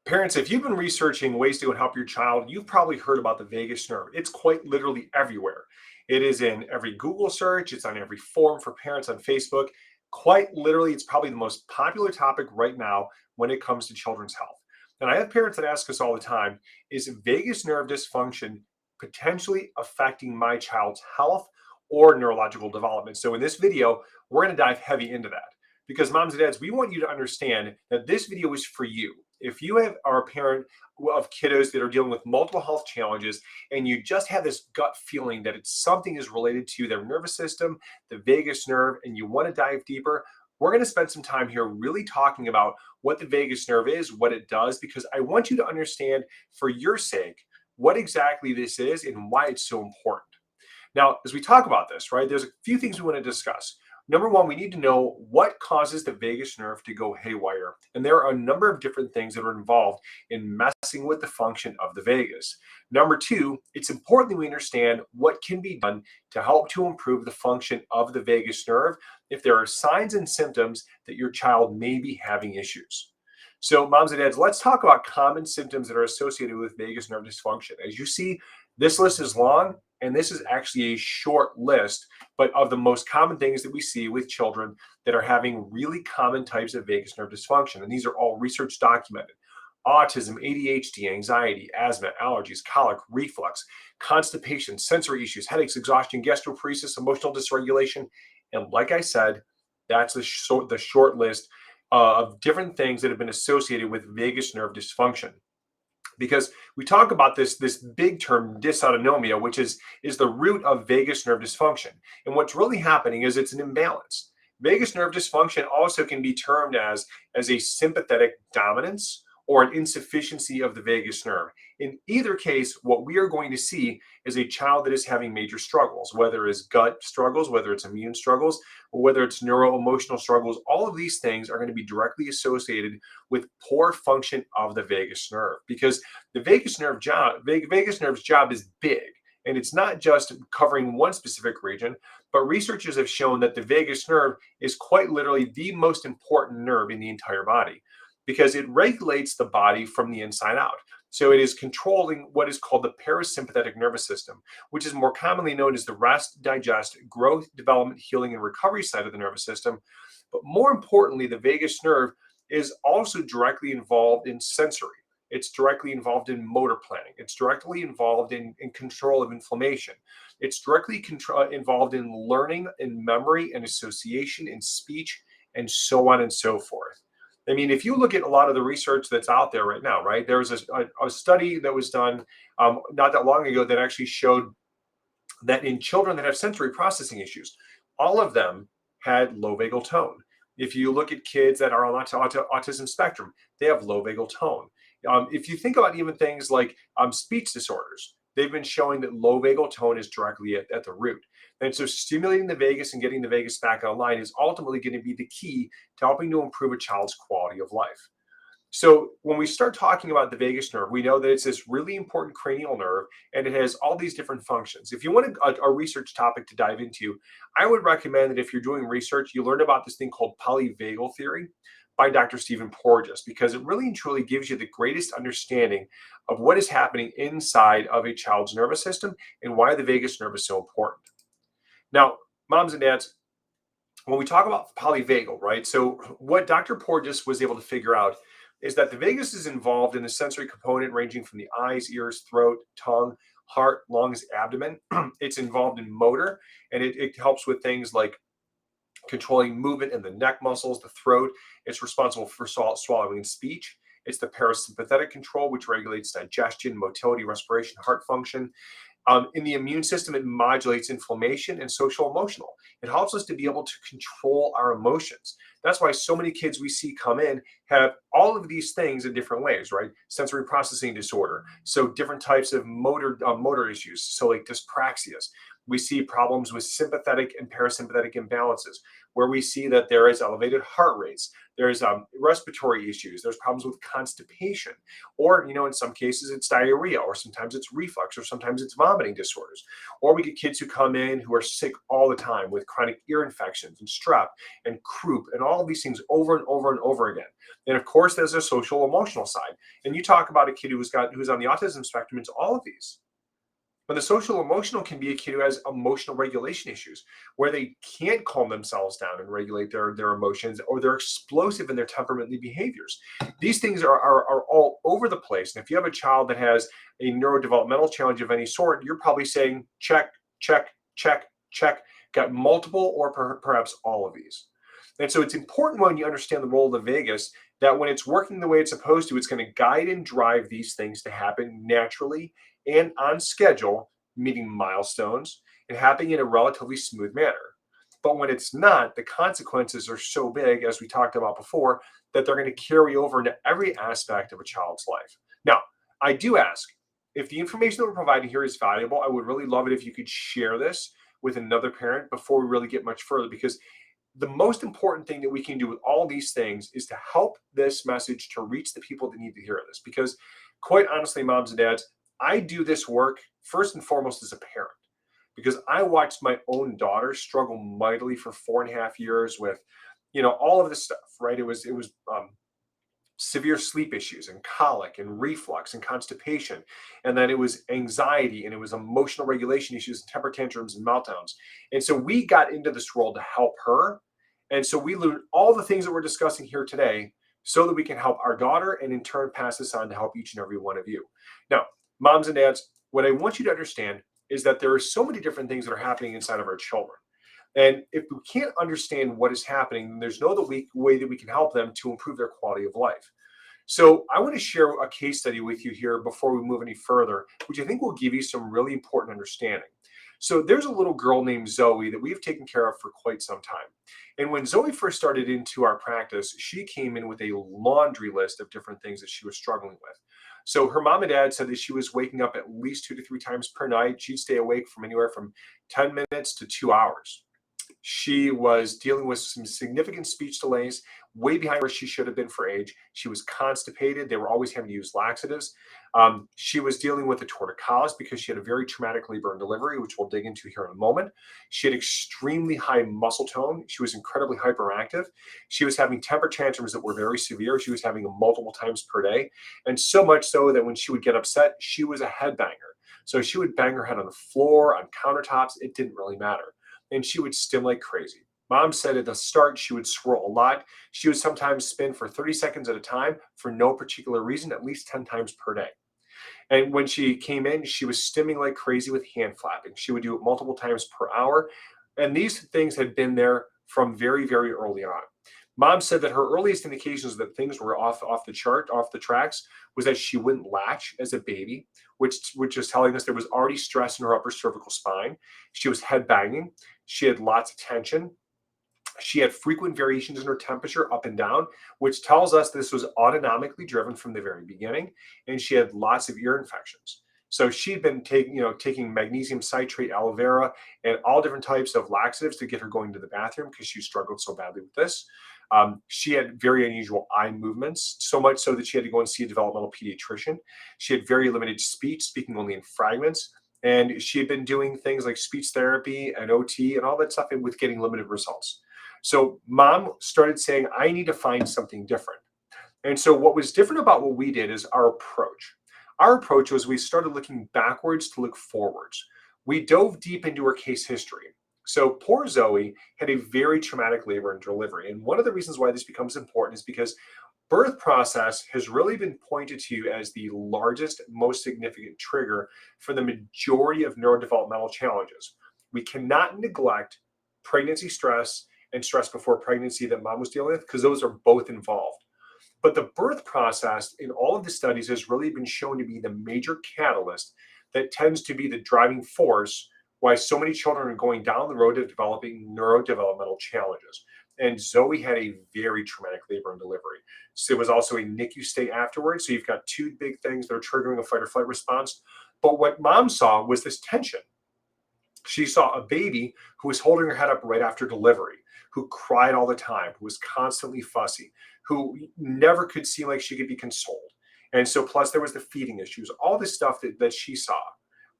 Parents, if you've been researching ways to help your child, you've probably heard about the vagus nerve. It's quite literally everywhere. It is in every Google search, it's on every forum for parents on Facebook. Quite literally, it's probably the most popular topic right now when it comes to children's health. And I have parents that ask us all the time, is vagus nerve dysfunction potentially affecting my child's health or neurological development? So in this video, we're going to dive heavy into that because moms and dads, we want you to understand that this video is for you. If you are a parent of kiddos that are dealing with multiple health challenges and you just have this gut feeling that it's something is related to their nervous system, the vagus nerve, and you want to dive deeper, we're going to spend some time here really talking about what the vagus nerve is, what it does, because I want you to understand for your sake what exactly this is and why it's so important. Now, as we talk about this, right, there's a few things we want to discuss. Number one, we need to know what causes the vagus nerve to go haywire. And there are a number of different things that are involved in messing with the function of the vagus. Number two, it's important that we understand what can be done to help to improve the function of the vagus nerve if there are signs and symptoms that your child may be having issues. So, moms and dads, let's talk about common symptoms that are associated with vagus nerve dysfunction. As you see, this list is long, and this is actually a short list, but of the most common things that we see with children that are having really common types of vagus nerve dysfunction. And these are all research documented. Autism, ADHD, anxiety, asthma, allergies, colic, reflux, constipation, sensory issues, headaches, exhaustion, gastroparesis, emotional dysregulation. And like I said, that's the short list of different things that have been associated with vagus nerve dysfunction. Because we talk about this big term dysautonomia, which is the root of vagus nerve dysfunction. And what's really happening is it's an imbalance. Vagus nerve dysfunction also can be termed as a sympathetic dominance or an insufficiency of the vagus nerve. In either case, what we are going to see is a child that is having major struggles, whether it's gut struggles, whether it's immune struggles, or whether it's neuro-emotional struggles. All of these things are going to be directly associated with poor function of the vagus nerve, because the vagus nerve's job is big. And it's not just covering one specific region, but researchers have shown that the vagus nerve is quite literally the most important nerve in the entire body, because it regulates the body from the inside out. So it is controlling what is called the parasympathetic nervous system, which is more commonly known as the rest, digest, growth, development, healing, and recovery side of the nervous system. But more importantly, the vagus nerve is also directly involved in sensory. It's directly involved in motor planning. It's directly involved in control of inflammation. It's directly involved in learning and memory and association and speech and so on and so forth. I mean, if you look at a lot of the research that's out there right now, right, there was a study that was done not that long ago that actually showed that in children that have sensory processing issues, all of them had low vagal tone. If you look at kids that are on autism spectrum, they have low vagal tone. If you think about even things like speech disorders, they've been showing that low vagal tone is directly at the root. And so stimulating the vagus and getting the vagus back online is ultimately going to be the key to helping to improve a child's quality of life. So when we start talking about the vagus nerve, we know that it's this really important cranial nerve and it has all these different functions. If you want a research topic to dive into, I would recommend that if you're doing research, you learn about this thing called polyvagal theory by Dr. Stephen Porges, because it really and truly gives you the greatest understanding of what is happening inside of a child's nervous system and why the vagus nerve is so important. Now, moms and dads, when we talk about polyvagal, right? So what Dr. Porges was able to figure out is that the vagus is involved in the sensory component ranging from the eyes, ears, throat, tongue, heart, lungs, abdomen. It's involved in motor, and it helps with things like controlling movement in the neck muscles, the throat. It's responsible for swallowing and speech. It's the parasympathetic control, which regulates digestion, motility, respiration, heart function. In the immune system, it modulates inflammation and social emotional. It helps us to be able to control our emotions. That's why so many kids we see come in have all of these things in different ways, right? Sensory processing disorder. So different types of motor issues. So like dyspraxias. We see problems with sympathetic and parasympathetic imbalances. where we see that there is elevated heart rates, there's respiratory issues, there's problems with constipation, or in some cases it's diarrhea, or sometimes it's reflux, or sometimes it's vomiting disorders. Or we get kids who come in who are sick all the time with chronic ear infections and strep and croup and all of these things over and over and over again. And of course, there's a social emotional side. And you talk about a kid who's on the autism spectrum, it's all of these. But the social emotional can be a kid who has emotional regulation issues, where they can't calm themselves down and regulate their emotions, or they're explosive in their temperamentally behaviors. These things are all over the place. And if you have a child that has a neurodevelopmental challenge of any sort, you're probably saying, check, check, check, check, got multiple or perhaps all of these. And so it's important when you understand the role of the vagus that when it's working the way it's supposed to, it's going to guide and drive these things to happen naturally and on schedule, meeting milestones and happening in a relatively smooth manner. But when it's not, the consequences are so big, as we talked about before, that they're going to carry over into every aspect of a child's life. Now, I do ask, if the information that we're providing here is valuable, I would really love it if you could share this with another parent before we really get much further, because the most important thing that we can do with all these things is to help this message to reach the people that need to hear this. Because quite honestly, moms and dads, I do this work first and foremost as a parent, because I watched my own daughter struggle mightily for 4.5 years with, all of this stuff, right? It was severe sleep issues and colic and reflux and constipation. And then it was anxiety, and it was emotional regulation issues and temper tantrums and meltdowns. And so we got into this role to help her. And so we learned all the things that we're discussing here today so that we can help our daughter, and in turn pass this on to help each and every one of you. Now, moms and dads, what I want you to understand is that there are so many different things that are happening inside of our children. And if we can't understand what is happening, then there's no other way that we can help them to improve their quality of life. So I want to share a case study with you here before we move any further, which I think will give you some really important understanding. So there's a little girl named Zoe that we've taken care of for quite some time. And when Zoe first started into our practice, she came in with a laundry list of different things that she was struggling with. So her mom and dad said that she was waking up at least 2 to 3 times per night. She'd stay awake from anywhere from 10 minutes to 2 hours. She was dealing with some significant speech delays, way behind where she should have been for age. She was constipated. They were always having to use laxatives. She was dealing with a torticollis because she had a very traumatic labor and delivery, which we'll dig into here in a moment. She had extremely high muscle tone. She was incredibly hyperactive. She was having temper tantrums that were very severe. She was having them multiple times per day. And so much so that when she would get upset, she was a headbanger. So she would bang her head on the floor, on countertops. It didn't really matter. And she would stim like crazy. Mom said at the start she would swirl a lot. She would sometimes spin for 30 seconds at a time for no particular reason, at least 10 times per day. And when she came in, she was stimming like crazy with hand flapping. She would do it multiple times per hour. And these things had been there from very, very early on. Mom said that her earliest indications that things were off the tracks, was that she wouldn't latch as a baby, which is telling us there was already stress in her upper cervical spine. She was head banging. She had lots of tension. She had frequent variations in her temperature up and down, which tells us this was autonomically driven from the very beginning. And she had lots of ear infections. So she'd been taking magnesium citrate, aloe vera, and all different types of laxatives to get her going to the bathroom because she struggled so badly with this. She had very unusual eye movements, so much so that she had to go and see a developmental pediatrician. She had very limited speech, speaking only in fragments. And she had been doing things like speech therapy and OT and all that stuff, and with getting limited results. So mom started saying, I need to find something different. And so what was different about what we did is our approach. Our approach was we started looking backwards to look forwards. We dove deep into her case history. So poor Zoe had a very traumatic labor and delivery. And one of the reasons why this becomes important is because birth process has really been pointed to as the largest, most significant trigger for the majority of neurodevelopmental challenges. We cannot neglect pregnancy stress and stress before pregnancy that mom was dealing with, because those are both involved. But the birth process in all of the studies has really been shown to be the major catalyst that tends to be the driving force why so many children are going down the road of developing neurodevelopmental challenges. And Zoe had a very traumatic labor and delivery. So it was also a NICU stay afterwards. So you've got two big things that are triggering a fight or flight response. But what mom saw was this tension. She saw a baby who was holding her head up right after delivery, who cried all the time, who was constantly fussy, who never could seem like she could be consoled. And so, plus, there was the feeding issues, all this stuff that she saw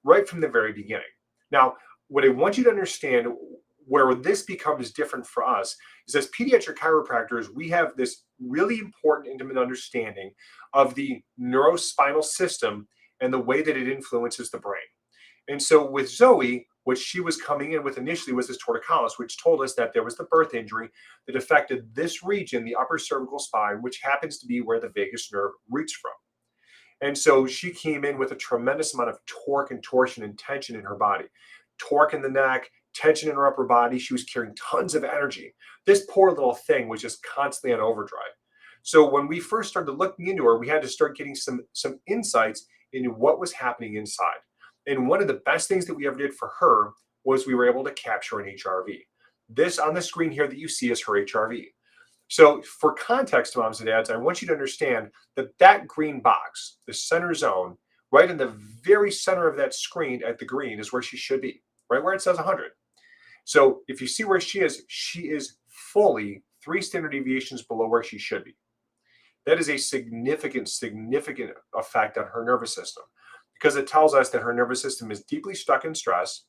right from the very beginning. Now, what I want you to understand where this becomes different for us is as pediatric chiropractors, we have this really important intimate understanding of the neurospinal system and the way that it influences the brain. And so with Zoe, what she was coming in with initially was this torticollis, which told us that there was the birth injury that affected this region, the upper cervical spine, which happens to be where the vagus nerve roots from. And so she came in with a tremendous amount of torque and torsion and tension in her body. Torque in the neck, tension in her upper body. She was carrying tons of energy. This poor little thing was just constantly on overdrive. So when we first started looking into her, we had to start getting some insights into what was happening inside. And one of the best things that we ever did for her was we were able to capture an HRV. This on the screen here that you see is her HRV. So for context, moms and dads, I want you to understand that that green box, the center zone, right in the very center of that screen at the green is where she should be, right where it says 100. So if you see where she is fully 3 standard deviations below where she should be. That is a significant effect on her nervous system because it tells us that her nervous system is deeply stuck in stress.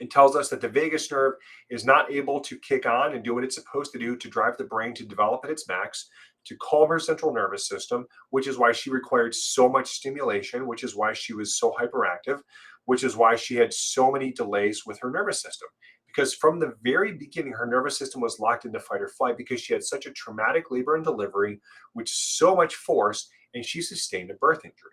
It tells us that the vagus nerve is not able to kick on and do what it's supposed to do to drive the brain to develop at its max, to calm her central nervous system, which is why she required so much stimulation, which is why she was so hyperactive, which is why she had so many delays with her nervous system. Because from the very beginning, her nervous system was locked into fight or flight because she had such a traumatic labor and delivery with so much force, and she sustained a birth injury.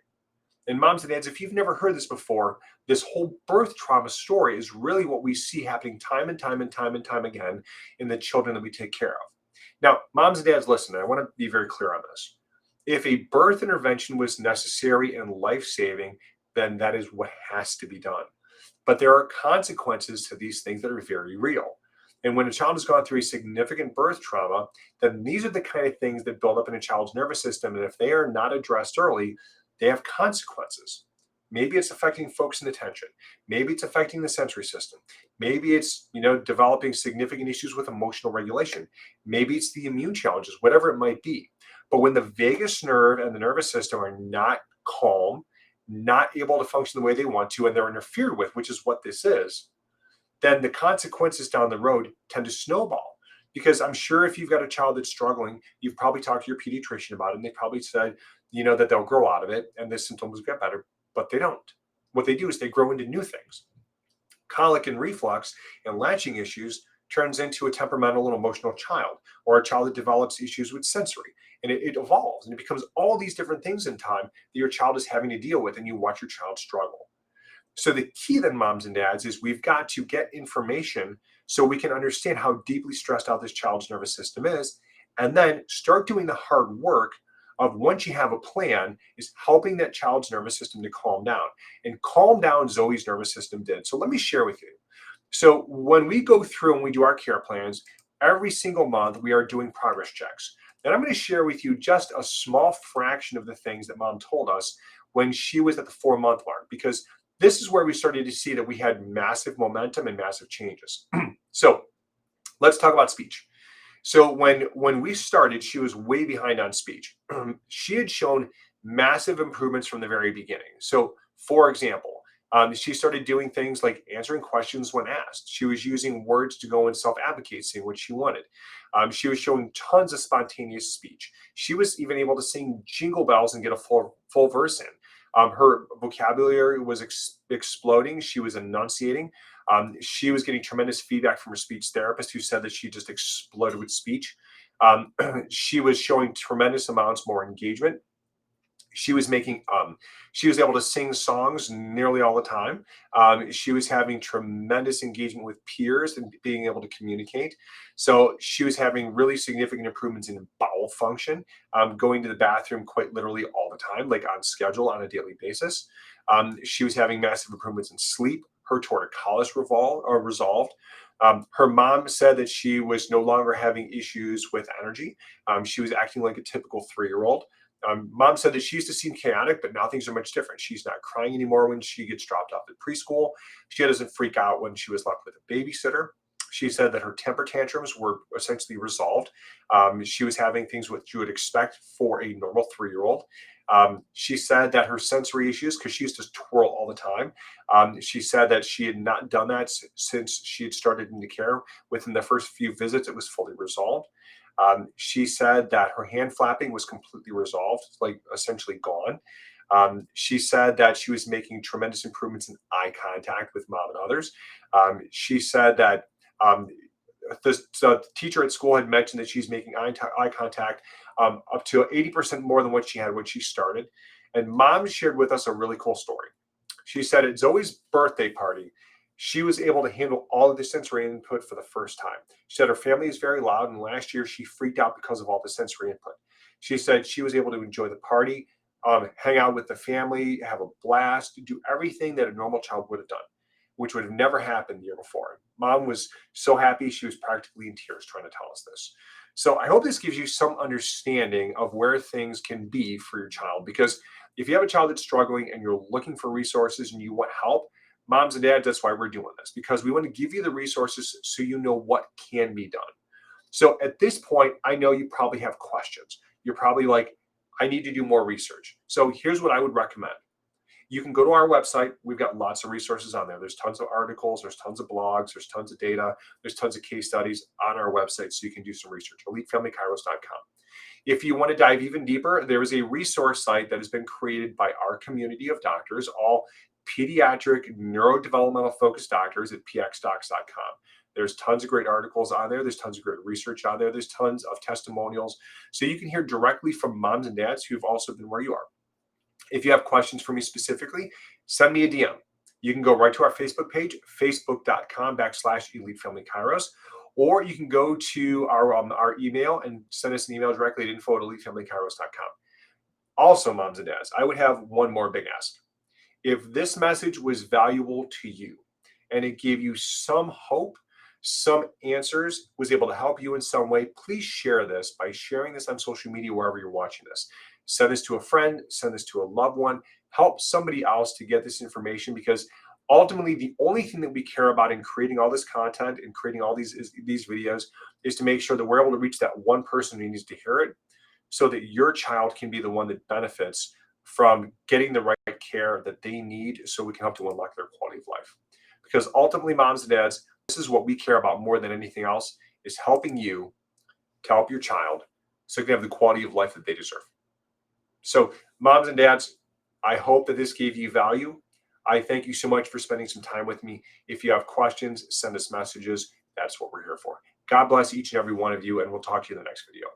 And moms and dads, if you've never heard this before, this whole birth trauma story is really what we see happening time and time and time and time again in the children that we take care of. Now, moms and dads, listen, I want to be very clear on this. If a birth intervention was necessary and life-saving, then that is what has to be done. But there are consequences to these things that are very real. And when a child has gone through a significant birth trauma, then these are the kind of things that build up in a child's nervous system. And if they are not addressed early, they have consequences. Maybe it's affecting focus and attention. Maybe it's affecting the sensory system. Maybe it's, developing significant issues with emotional regulation. Maybe it's the immune challenges, whatever it might be. But when the vagus nerve and the nervous system are not calm, not able to function the way they want to, and they're interfered with, which is what this is, then the consequences down the road tend to snowball. Because I'm sure if you've got a child that's struggling, you've probably talked to your pediatrician about it, and they probably said, that they'll grow out of it and the symptoms get better, but they don't. What they do is they grow into new things. Colic and reflux and latching issues turns into a temperamental and emotional child, or a child that develops issues with sensory. And it evolves and it becomes all these different things in time that your child is having to deal with, and you watch your child struggle. So the key then, moms and dads, is we've got to get information so we can understand how deeply stressed out this child's nervous system is, and then start doing the hard work of, once you have a plan, is helping that child's nervous system to calm down. And calm down Zoe's nervous system did. So let me share with you. So when we go through and we do our care plans, every single month we are doing progress checks. And I'm going to share with you just a small fraction of the things that mom told us when she was at the 4-month mark, because this is where we started to see that we had massive momentum and massive changes. So let's talk about speech. So when we started, she was way behind on speech. She had shown massive improvements from the very beginning. So for example, she started doing things like answering questions when asked. She was using words to go and self-advocate, saying what she wanted. She was showing tons of spontaneous speech. She was even able to sing Jingle Bells and get a full verse in. Her vocabulary was exploding. She was enunciating. She was getting tremendous feedback from her speech therapist, who said that she just exploded with speech. She was showing tremendous amounts more engagement. She was able to sing songs nearly all the time. She was having tremendous engagement with peers and being able to communicate. So she was having really significant improvements in bowel function, going to the bathroom quite literally all the time, like on schedule on a daily basis. She was having massive improvements in sleep. Her torticollis resolved. Her mom said that she was no longer having issues with energy. She was acting like a typical 3-year-old. Mom said that she used to seem chaotic, but now things are much different. She's not crying anymore when she gets dropped off at preschool. She doesn't freak out when she was left with a babysitter. She said that her temper tantrums were essentially resolved. She was having things which you would expect for a normal 3-year-old. She said that her sensory issues, because she used to twirl all the time, she said that she had not done that since she had started into care. Within the first few visits, it was fully resolved. She said that her hand flapping was completely resolved, like essentially gone. She said that she was making tremendous improvements in eye contact with mom and others. She said that the teacher at school had mentioned that she's making eye contact up to 80% more than what she had when she started. And mom shared with us a really cool story. She said at Zoe's birthday party, she was able to handle all of the sensory input for the first time. She said her family is very loud, and last year she freaked out because of all the sensory input. She said she was able to enjoy the party, hang out with the family, have a blast, do everything that a normal child would have done, which would have never happened the year before. Mom was so happy, she was practically in tears trying to tell us this. So I hope this gives you some understanding of where things can be for your child, because if you have a child that's struggling and you're looking for resources and you want help, moms and dads, that's why we're doing this, because we want to give you the resources so you know what can be done. So at this point, I know you probably have questions. You're probably like, I need to do more research. So here's what I would recommend. You can go to our website. We've got lots of resources on there. There's tons of articles, there's tons of blogs, there's tons of data, there's tons of case studies on our website, so you can do some research, elitefamilykairos.com. If you want to dive even deeper, there is a resource site that has been created by our community of doctors, all pediatric neurodevelopmental focused doctors at pxdocs.com. There's tons of great articles on there. There's tons of great research on there. There's tons of testimonials. So you can hear directly from moms and dads who've also been where you are. If you have questions for me specifically, send me a DM. You can go right to our Facebook page, facebook.com/elitefamilykairos, or you can go to our email and send us an email directly at info@elitefamilykairos.com. Also, moms and dads, I would have one more big ask. If this message was valuable to you and it gave you some hope, some answers, was able to help you in some way, please share this by sharing this on social media wherever you're watching this. Send this to a friend, send this to a loved one, help somebody else to get this information, because ultimately the only thing that we care about in creating all this content and creating all these videos is to make sure that we're able to reach that one person who needs to hear it, so that your child can be the one that benefits from getting the right care that they need, so we can help to unlock their quality of life. Because ultimately, moms and dads, this is what we care about more than anything else, is helping you to help your child so they can have the quality of life that they deserve. So moms and dads, I hope that this gave you value. I thank you so much for spending some time with me. If you have questions, send us messages. That's what we're here for. God bless each and every one of you, and we'll talk to you in the next video.